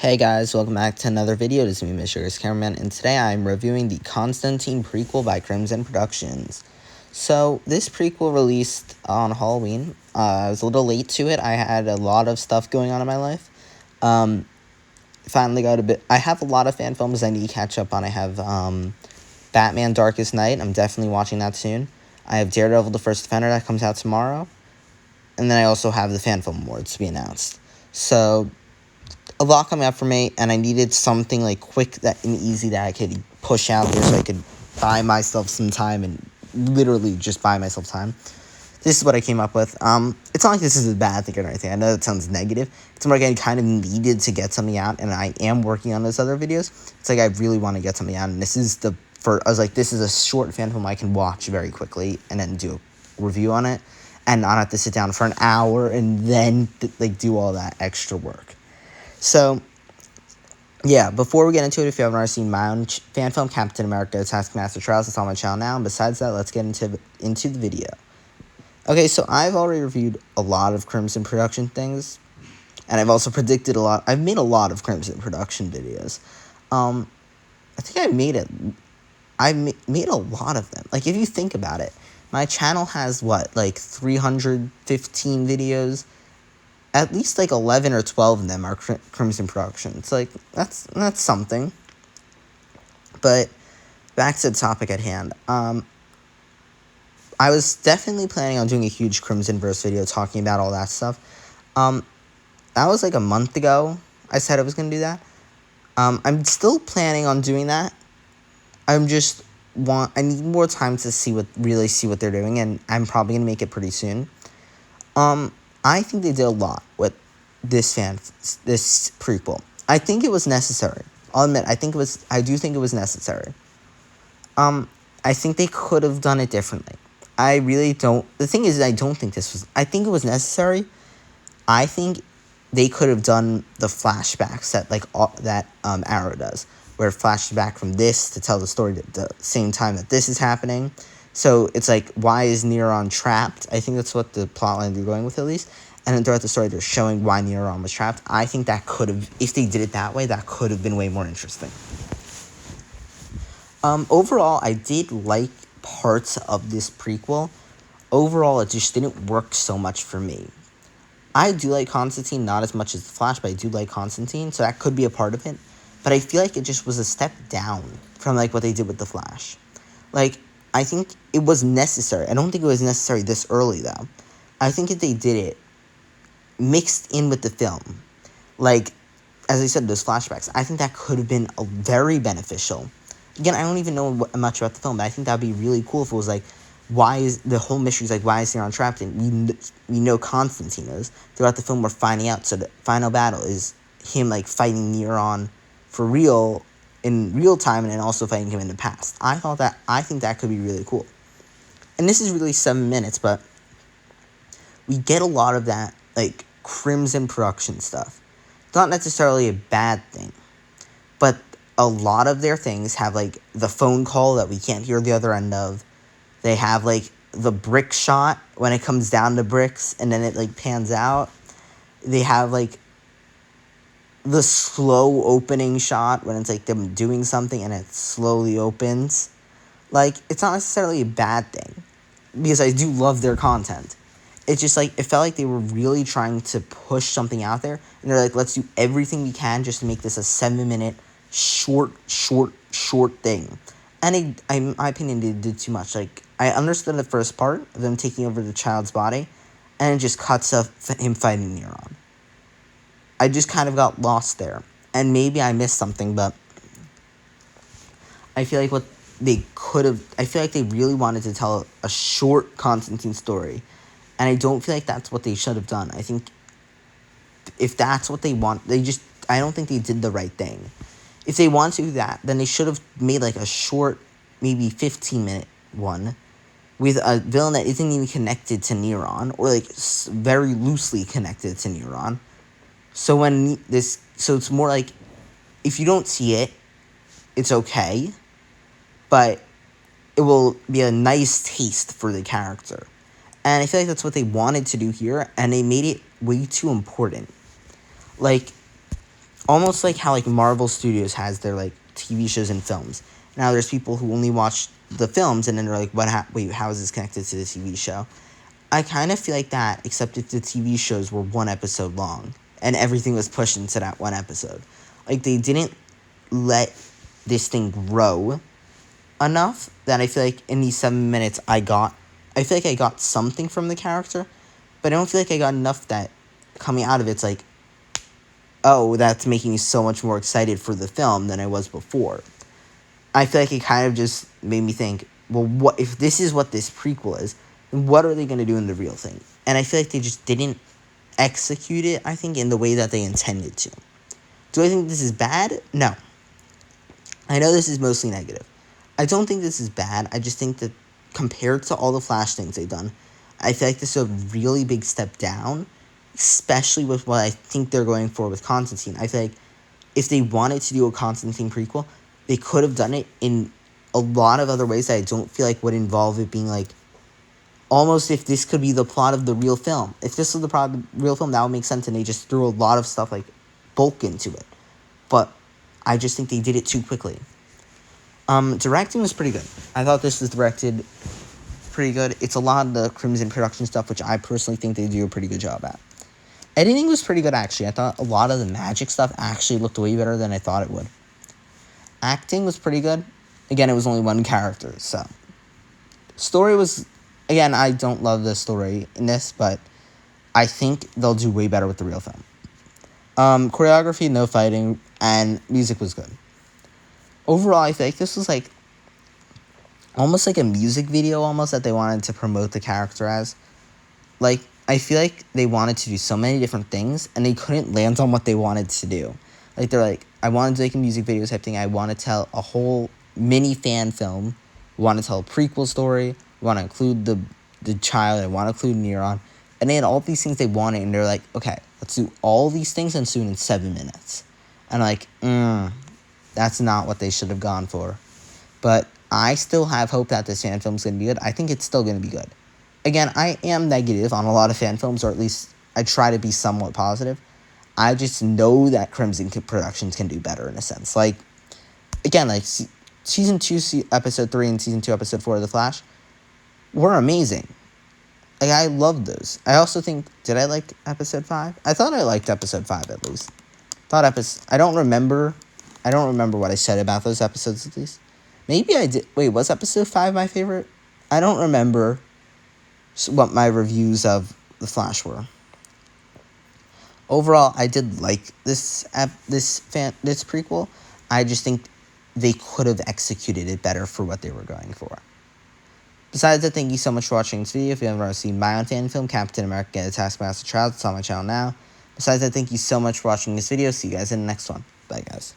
Hey guys, welcome back to another video. This is me, Mr. Cameraman, and today I'm reviewing the Constantine prequel by Crimson Productions. So, this prequel released on Halloween. I was a little late to it. I had a lot of stuff going on in my life. Finally got a bit. I have a lot of fan films I need to catch up on. I have Batman Darkest Night. I'm definitely watching that soon. I have Daredevil the First Defender that comes out tomorrow. And then I also have the Fan Film Awards to be announced. So, a lot coming up for me, and I needed something like quick and easy that I could push out there so I could buy myself some time and literally just buy myself time. This is what I came up with. It's not like this is a bad thing or anything. I know that sounds negative. It's more like I kind of needed to get something out, and I am working on those other videos. It's like I really want to get something out, and this is I was like, this is a short fan film I can watch very quickly and then do a review on it, and not have to sit down for an hour and then do all that extra work. So, yeah, before we get into it, if you haven't already seen my own fan film, Captain America, Taskmaster Trials, it's on my channel now. And besides that, let's get into the video. Okay, so I've already reviewed a lot of Crimson Production things, and I've also predicted a lot. I've made a lot of Crimson Production videos. I think I made a lot of them. Like, if you think about it, my channel has, 315 videos? At least 11 or 12 of them are Crimson Productions. That's something. But back to the topic at hand. I was definitely planning on doing a huge Crimson Verse video talking about all that stuff. That was a month ago. I said I was going to do that. I'm still planning on doing that. I need more time to really see what they're doing, and I'm probably going to make it pretty soon. I think they did a lot with this prequel. I think it was necessary. I'll admit, I do think it was necessary. I think they could have done it differently. I really don't. The thing is, I don't think I think it was necessary. I think they could have done the flashbacks that Arrow does, where it flashes back from this to tell the story at the same time that this is happening. So it's why is Neron trapped? I think that's what the plotline they're going with, at least. And then throughout the story, they're showing why Neron was trapped. I think that could have, if they did it that way, that could have been way more interesting. Overall, I did like parts of this prequel. Overall, it just didn't work so much for me. I do like Constantine, not as much as the Flash, but I do like Constantine, so that could be a part of it. But I feel like it just was a step down from what they did with the Flash. I think it was necessary. I don't think it was necessary this early, though. I think if they did it mixed in with the film, as I said, those flashbacks, I think that could have been very beneficial. Again, I don't even know much about the film, but I think that would be really cool if it was why is the whole mystery is why is Neron trapped? And we know Constantine is. Throughout the film, we're finding out. So the final battle is him fighting Neron for real, in real time, and then also fighting him in the past. I think that could be really cool. And this is really 7 minutes, but we get a lot of that, Crimson Production stuff. It's not necessarily a bad thing, but a lot of their things have, the phone call that we can't hear the other end of. They have, the brick shot when it comes down to bricks, and then it, pans out. They have, the slow opening shot when it's them doing something and it slowly opens. It's not necessarily a bad thing, because I do love their content. It's just it felt like they were really trying to push something out there, and they're let's do everything we can just to make this a 7-minute short thing. And in my opinion, they did too much. I understood the first part of them taking over the child's body, and it just cuts off him fighting Neron. I just kind of got lost there. And maybe I missed something, but I feel like I feel like they really wanted to tell a short Constantine story. And I don't feel like that's what they should have done. I think if that's what they want, I don't think they did the right thing. If they want to do that, then they should have made a short, maybe 15-minute one with a villain that isn't even connected to Neron, or very loosely connected to Neron. So it's more if you don't see it, it's okay, but it will be a nice taste for the character. And I feel like that's what they wanted to do here, and they made it way too important. almost like how like Marvel Studios has their like TV shows and films. Now there's people who only watch the films and then they're like, wait, how is this connected to the TV show? I kind of feel like that, except if the TV shows were one episode long and everything was pushed into that one episode. Like, they didn't let this thing grow enough that I feel like in these 7 minutes I feel like I got something from the character, but I don't feel like I got enough that coming out of it's like, oh, that's making me so much more excited for the film than I was before. I feel like it kind of just made me think, well, what if this is what this prequel is? What are they going to do in the real thing? And I feel like they just didn't execute it, I think, in the way that they intended to. Do I think this is bad? No. I know this is mostly negative. I don't think this is bad. I just think that compared to all the Flash things they've done, I feel like this is a really big step down, especially with what I think they're going for with Constantine. I feel like if they wanted to do a Constantine prequel, they could have done it in a lot of other ways that I don't feel like would involve it being like, almost if this could be the plot of the real film. If this was the plot of the real film, that would make sense, and they just threw a lot of stuff like bulk into it. But I just think they did it too quickly. Directing was pretty good. I thought this was directed pretty good. It's a lot of the Crimson production stuff, which I personally think they do a pretty good job at. Editing was pretty good, actually. I thought a lot of the magic stuff actually looked way better than I thought it would. Acting was pretty good. Again, it was only one character, so. Story was, again, I don't love the story in this, but I think they'll do way better with the real film. Choreography, no fighting, and music was good. Overall, I think this was like almost like a music video almost that they wanted to promote the character as. Like, I feel like they wanted to do so many different things, and they couldn't land on what they wanted to do. Like, they're like, I wanted to make a music video type thing. I want to tell a whole mini fan film. I want to tell a prequel story. I want to include the child. I want to include Neuron. And they had all these things they wanted, and they're like, okay, let's do all these things and soon in 7 minutes. And like, that's not what they should have gone for. But I still have hope that this fan film is going to be good. I think it's still going to be good. Again, I am negative on a lot of fan films, or at least I try to be somewhat positive. I just know that Crimson Productions can do better in a sense. Like, again, like Season 2, Episode 3, and Season 2, Episode 4 of The Flash were amazing. Like, I loved those. I also think, did I like Episode 5? I thought I liked Episode 5 at least. I don't remember what I said about those episodes at least. Maybe I did. Wait, was Episode 5 my favorite? I don't remember what my reviews of The Flash were. Overall, I did like this prequel. I just think they could have executed it better for what they were going for. Besides that, thank you so much for watching this video. If you haven't already seen my own fan film, Captain America: The Taskmaster Trials, it's on my channel now. Besides that, thank you so much for watching this video. See you guys in the next one. Bye, guys.